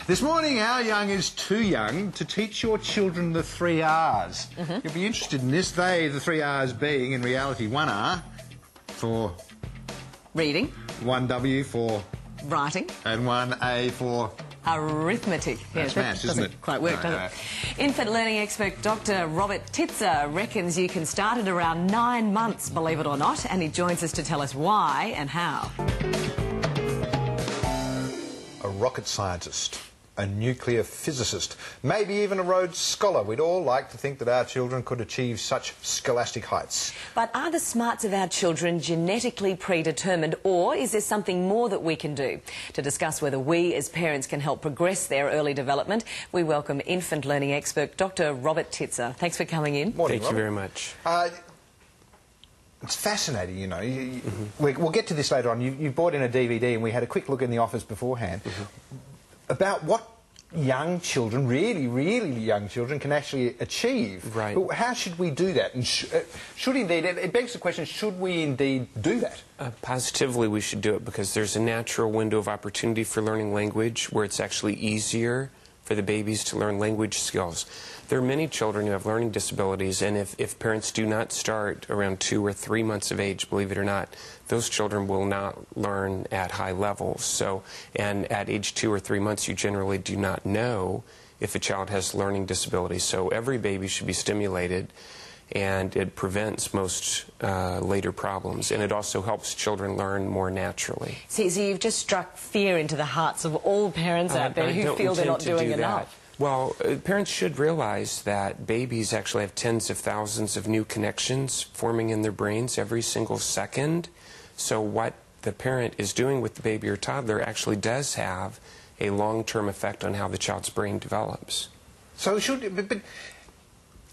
This morning, our young is too young to teach your children the 3 R's. You'll be interested in this. The 3 R's being, in reality, 1 R for... reading. 1 W for... writing. And 1 A for... arithmetic. That's maths, isn't it? Quite work, does it? Infant learning expert Dr. Robert Titzer reckons you can start at around 9 months, believe it or not, and he joins us to tell us why and how. A rocket scientist, a nuclear physicist, maybe even a Rhodes Scholar. We'd all like to think that our children could achieve such scholastic heights. But are the smarts of our children genetically predetermined, or is there something more that we can do? To discuss whether we as parents can help progress their early development, we welcome infant learning expert Dr. Robert Titzer. Thanks for coming in. Morning, Thank you very much. It's fascinating, you know. We'll get to this later on. You brought in a DVD and we had a quick look in the office beforehand about what young children, really young children, can actually achieve. Right. But how should we do that? And should indeed, it begs the question, should we indeed do that? Positively we should do it, because there's a natural window of opportunity for learning language where it's actually easier for the babies to learn language skills. There are many children who have learning disabilities, and if parents do not start around 2 or 3 months of age, believe it or not, those children will not learn at high levels. So, and at age 2 or 3 months, you generally do not know if a child has learning disabilities. So every baby should be stimulated, and it prevents most later problems, and it also helps children learn more naturally. See, so you've just struck fear into the hearts of all parents out there who feel they're not doing enough. Well, parents should realize that babies actually have tens of thousands of new connections forming in their brains every single second. So what the parent is doing with the baby or toddler actually does have a long-term effect on how the child's brain develops. So but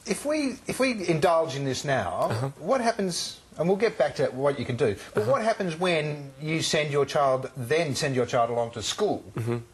if we indulge in this now, what happens? And we'll get back to what you can do. But what happens when you send your child along to school?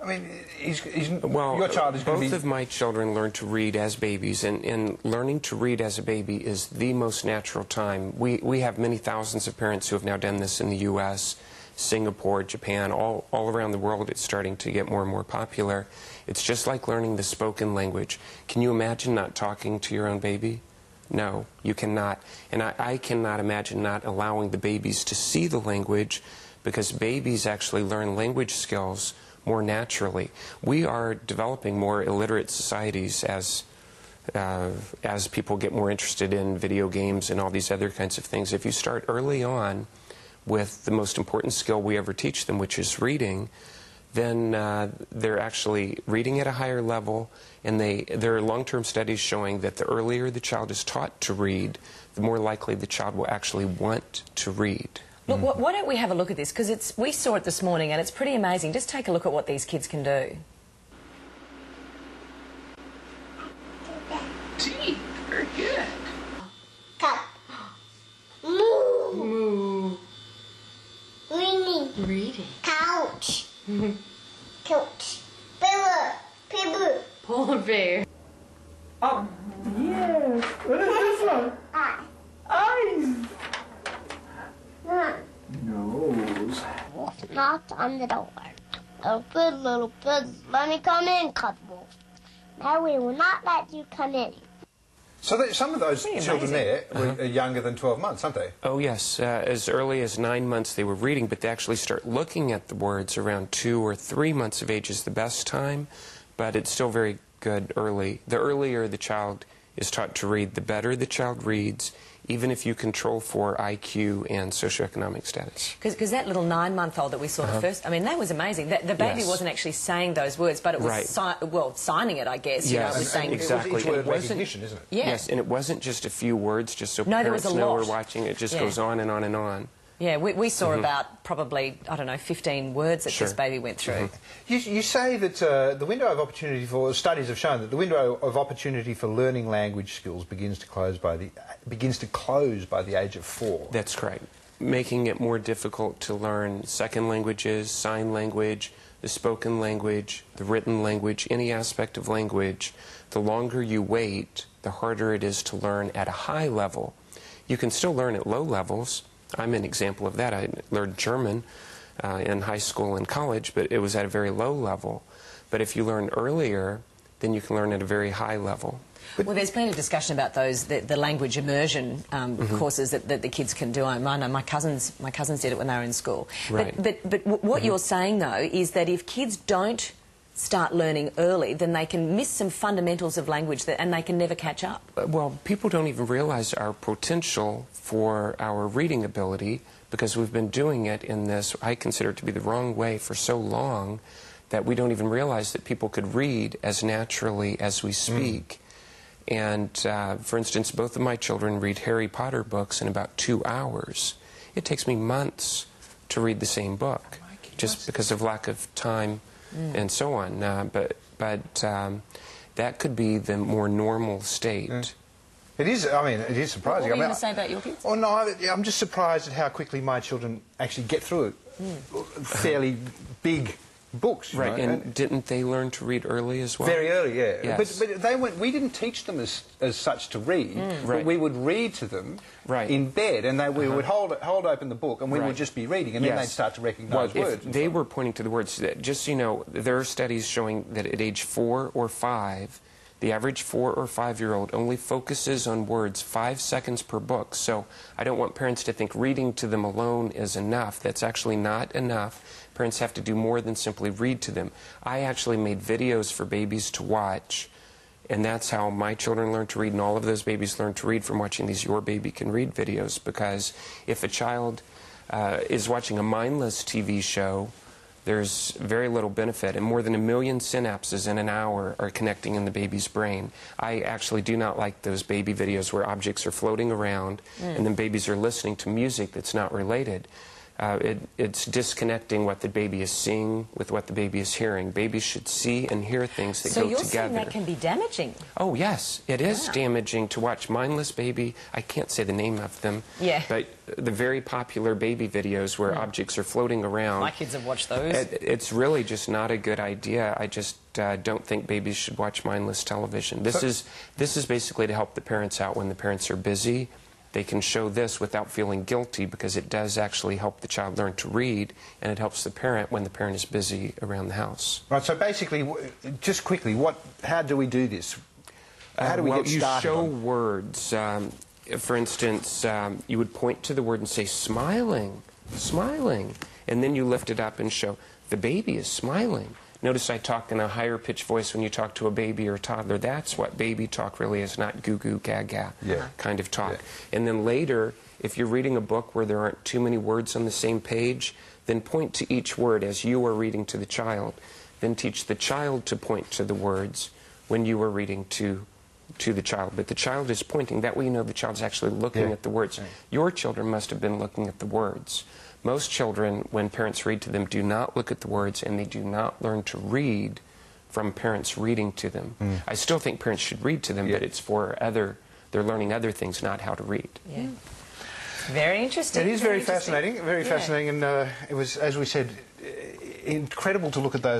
I mean, your child is going to be... Both of my children learned to read as babies, and learning to read as a baby is the most natural time. We have many thousands of parents who have now done this in the U.S., Singapore, Japan, all around the world. It's starting to get more and more popular. It's just like learning the spoken language. Can you imagine not talking to your own baby? No, you cannot. And I cannot imagine not allowing the babies to see the language, because babies actually learn language skills more naturally. We are developing more illiterate societies as people get more interested in video games and all these other kinds of things. If you start early on with the most important skill we ever teach them, which is reading, then they're actually reading at a higher level, and there are long-term studies showing that the earlier the child is taught to read, the more likely the child will actually want to read. Look, why don't we have a look at this? Because we saw it this morning, and it's pretty amazing. Just take a look at what these kids can do. T, very good. Cup. Moo. Moo. Reading. Reading. Couch. Couch. Pillow. Paper. Polar bear. Oh, yes. What is this one? Eyes. Nose. Knocked on the door. Oh, good little kids, let me come in, couple. Now we will not let you come in. So some of those children there are younger than 12 months, aren't they? Oh, yes. As early as 9 months they were reading, but they actually start looking at the words around 2 or 3 months of age is the best time, but it's still very good early. The earlier the child is taught to read, the better the child reads, even if you control for IQ and socioeconomic status. Because that little 9-month-old that we saw the first, I mean, that was amazing. The baby wasn't actually saying those words, but it was signing it, I guess. Yes, you know, it was saying exactly. It was recognition, isn't it? Yeah. Yes, and it wasn't just a few words, just so No, parents there was a know lot. we're watching. It just goes on and on and on. Yeah, we saw about probably, I don't know, 15 words that this baby went through. You say that the window of opportunity for... Studies have shown that the window of opportunity for learning language skills begins to close by the age of 4. That's correct. Making it more difficult to learn second languages, sign language, the spoken language, the written language, any aspect of language. The longer you wait, the harder it is to learn at a high level. You can still learn at low levels. I'm an example of that. I learned German in high school and college, but it was at a very low level. But if you learn earlier, then you can learn at a very high level. Well, there's plenty of discussion about those, the language immersion courses that the kids can do. I know my cousins did it when they were in school. Right. But what you're saying, though, is that if kids don't start learning early, then they can miss some fundamentals of language and they can never catch up. Well, people don't even realize our potential for our reading ability because we've been doing it in this, I consider it to be the wrong way for so long that we don't even realize that people could read as naturally as we speak. And, for instance, both of my children read Harry Potter books in about 2 hours. It takes me months to read the same book, just because of lack of time and so on. But that could be the more normal state. It is, I mean, it is surprising. What were you going to say about your kids? Oh, no, I'm just surprised at how quickly my children actually get through it. Fairly big books, you Right, know. and didn't they learn to read early as well? Very early, yeah. Yes. But they went, we didn't teach them as such to read, but Right. we would read to them in bed, and we would hold open the book, and we would just be reading, and then they'd start to recognise words. If they were pointing to the words, just so you know, there are studies showing that at age 4 or 5, the average 4 or 5-year-old only focuses on words 5 seconds per book. So I don't want parents to think reading to them alone is enough. That's actually not enough. Parents have to do more than simply read to them. I actually made videos for babies to watch, and that's how my children learned to read, and all of those babies learned to read from watching these Your Baby Can Read videos, because if a child is watching a mindless TV show, there's very little benefit, and more than 1 million synapses in an hour are connecting in the baby's brain. I actually do not like those baby videos where objects are floating around and then babies are listening to music that's not related. It's disconnecting what the baby is seeing with what the baby is hearing. Babies should see and hear things that go together. So you're saying that can be damaging? Oh, yes. It is damaging to watch mindless baby. I can't say the name of them. Yeah. But the very popular baby videos where objects are floating around. My kids have watched those. It's really just not a good idea. I just don't think babies should watch mindless television. This is basically to help the parents out when the parents are busy. They can show this without feeling guilty because it does actually help the child learn to read, and it helps the parent when the parent is busy around the house. Right, so basically, just quickly, how do we do this? How do we get started? You show words. For instance, you would point to the word and say, smiling, smiling. And then you lift it up and show, the baby is smiling. Notice I talk in a higher pitched voice when you talk to a baby or a toddler. That's what baby talk really is, not goo goo gaga kind of talk. And then later, if you're reading a book where there aren't too many words on the same page, then point to each word as you are reading to the child. Then teach the child to point to the words when you are reading to the child. But the child is pointing. That way you know the child's actually looking at the words. Your children must have been looking at the words. Most children, when parents read to them, do not look at the words, and they do not learn to read from parents reading to them. I still think parents should read to them, but it's for they're learning other things, not how to read. Yeah. Very interesting. It is very fascinating, fascinating, and it was, as we said, incredible to look at that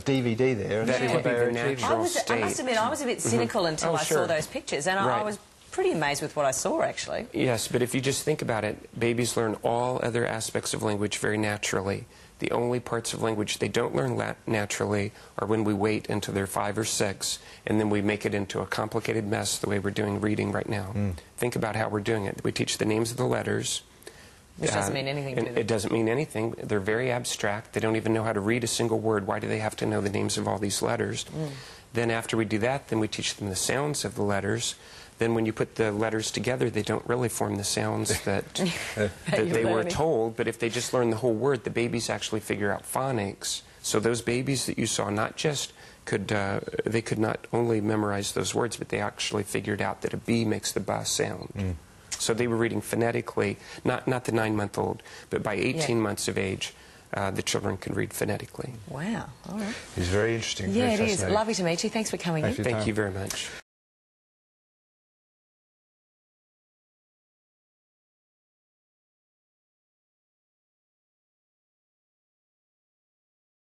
DVD there and see what they were achieving. I must admit, I was a bit cynical until I saw those pictures, and I was pretty amazed with what I saw, actually. Yes, but if you just think about it, babies learn all other aspects of language very naturally. The only parts of language they don't learn naturally are when we wait until they're 5 or 6, and then we make it into a complicated mess the way we're doing reading right now. Think about how we're doing it. We teach the names of the letters. Which doesn't mean anything to them. It doesn't mean anything. They're very abstract. They don't even know how to read a single word. Why do they have to know the names of all these letters? Then after we do that, then we teach them the sounds of the letters. Then when you put the letters together, they don't really form the sounds that they were told. But if they just learn the whole word, the babies actually figure out phonics. So those babies that you saw not just they could not only memorize those words, but they actually figured out that a B makes the B sound. So they were reading phonetically, not the 9-month-old, but by 18 months of age, the children can read phonetically. Wow. All right. It's very interesting. Yeah, very it is. Lovely to meet you. Thanks for coming in. Thank you very much.